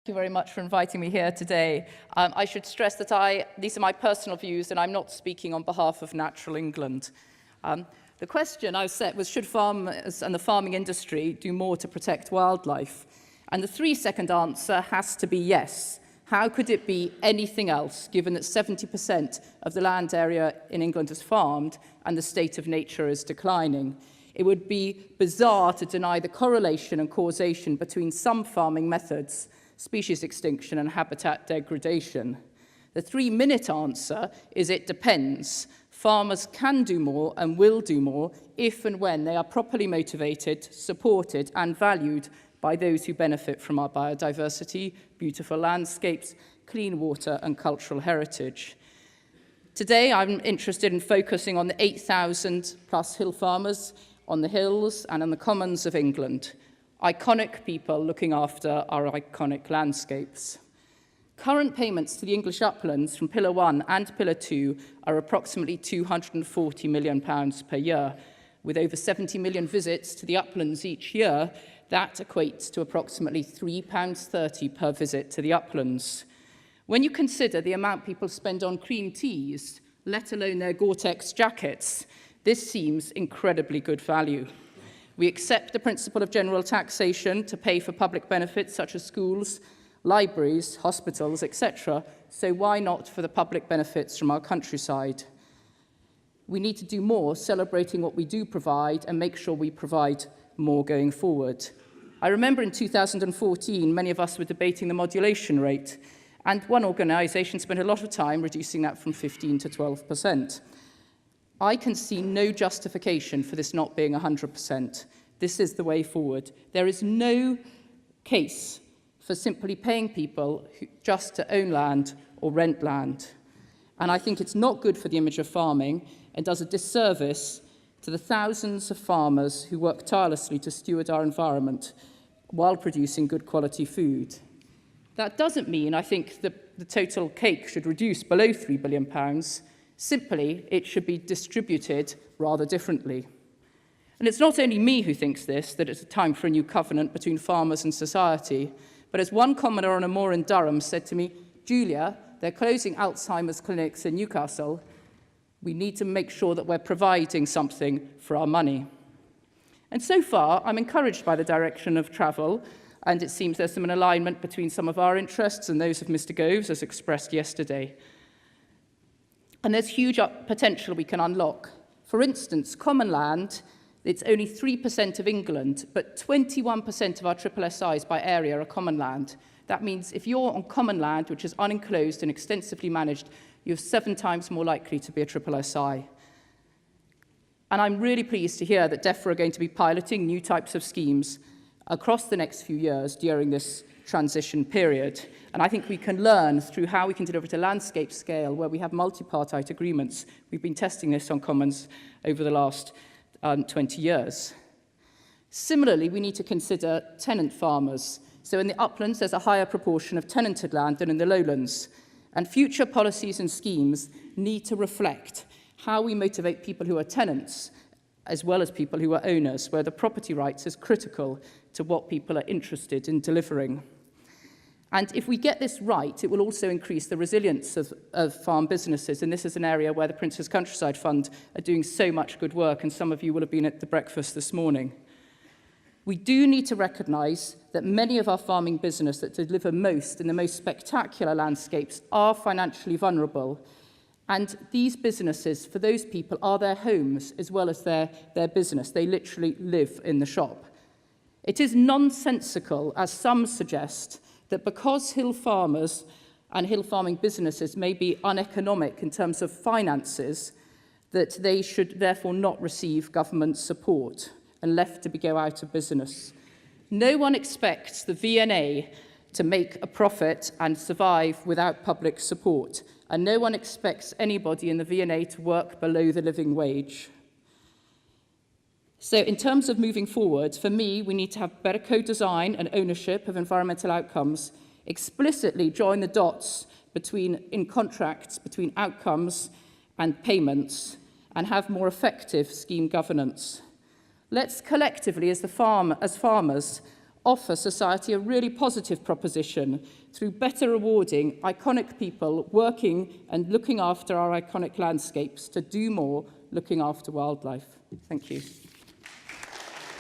Thank you very much for inviting me here today. I should stress that these are my personal views and I'm not speaking on behalf of Natural England. The question I set was, should farmers and the farming industry do more to protect wildlife? And the 3-second answer has to be yes. How could it be anything else, given that 70% of the land area in England is farmed and the state of nature is declining? It would be bizarre to deny the correlation and causation between some farming methods, species extinction and habitat degradation. The 3-minute answer is it depends. Farmers can do more and will do more if and when they are properly motivated, supported and valued by those who benefit from our biodiversity, beautiful landscapes, clean water and cultural heritage. Today I'm interested in focusing on the 8,000 plus hill farmers on the hills and on the commons of England. Iconic people looking after our iconic landscapes. Current payments to the English uplands from Pillar 1 and Pillar 2 are approximately £240 million per year. With over 70 million visits to the uplands each year, that equates to approximately £3.30 per visit to the uplands. When you consider the amount people spend on cream teas, let alone their Gore-Tex jackets, this seems incredibly good value. We accept the principle of general taxation to pay for public benefits such as schools, libraries, hospitals, etc. So why not for the public benefits from our countryside? We need to do more celebrating what we do provide and make sure we provide more going forward. I remember in 2014, many of us were debating the modulation rate, and one organisation spent a lot of time reducing that from 15 to 12%. I can see no justification for this not being 100%. This is the way forward. There is no case for simply paying people just to own land or rent land. And I think it's not good for the image of farming and does a disservice to the thousands of farmers who work tirelessly to steward our environment while producing good quality food. That doesn't mean I think that the total cake should reduce below £3 billion. Simply, it should be distributed rather differently. And it's not only me who thinks this, that it's a time for a new covenant between farmers and society, but as one commoner on a moor in Durham said to me, Julia, they're closing Alzheimer's clinics in Newcastle. We need to make sure that we're providing something for our money. And so far, I'm encouraged by the direction of travel, and it seems there's an alignment between some of our interests and those of Mr. Gove's, as expressed yesterday. And there's huge potential we can unlock. For instance, common land, it's only 3% of England, but 21% of our SSSIs by area are common land. That means if you're on common land, which is unenclosed and extensively managed, you're 7 times more likely to be a SSSI. And I'm really pleased to hear that DEFRA are going to be piloting new types of schemes across the next few years during this transition period. And I think we can learn through how we can deliver at a landscape scale where we have multi-partite agreements. We've been testing this on commons over the last 20 years. Similarly, we need to consider tenant farmers. So in the uplands, there's a higher proportion of tenanted land than in the lowlands. And future policies and schemes need to reflect how we motivate people who are tenants as well as people who are owners, where the property rights is critical to what people are interested in delivering. And if we get this right, it will also increase the resilience of farm businesses. And this is an area where the Prince's Countryside Fund are doing so much good work, and some of you will have been at the breakfast this morning. We do need to recognise that many of our farming business that deliver most in the most spectacular landscapes are financially vulnerable. And these businesses, for those people, are their homes as well as their business. They literally live in the shop. It is nonsensical, as some suggest, that because hill farmers and hill farming businesses may be uneconomic in terms of finances, that they should therefore not receive government support and left to go out of business. No one expects the V&A to make a profit and survive without public support, and no one expects anybody in the V&A to work below the living wage. So in terms of moving forward, for me, we need to have better co-design and ownership of environmental outcomes, explicitly join the dots in contracts between outcomes and payments, and have more effective scheme governance. Let's collectively, as farmers, offer society a really positive proposition through better rewarding iconic people working and looking after our iconic landscapes to do more looking after wildlife. Thank you.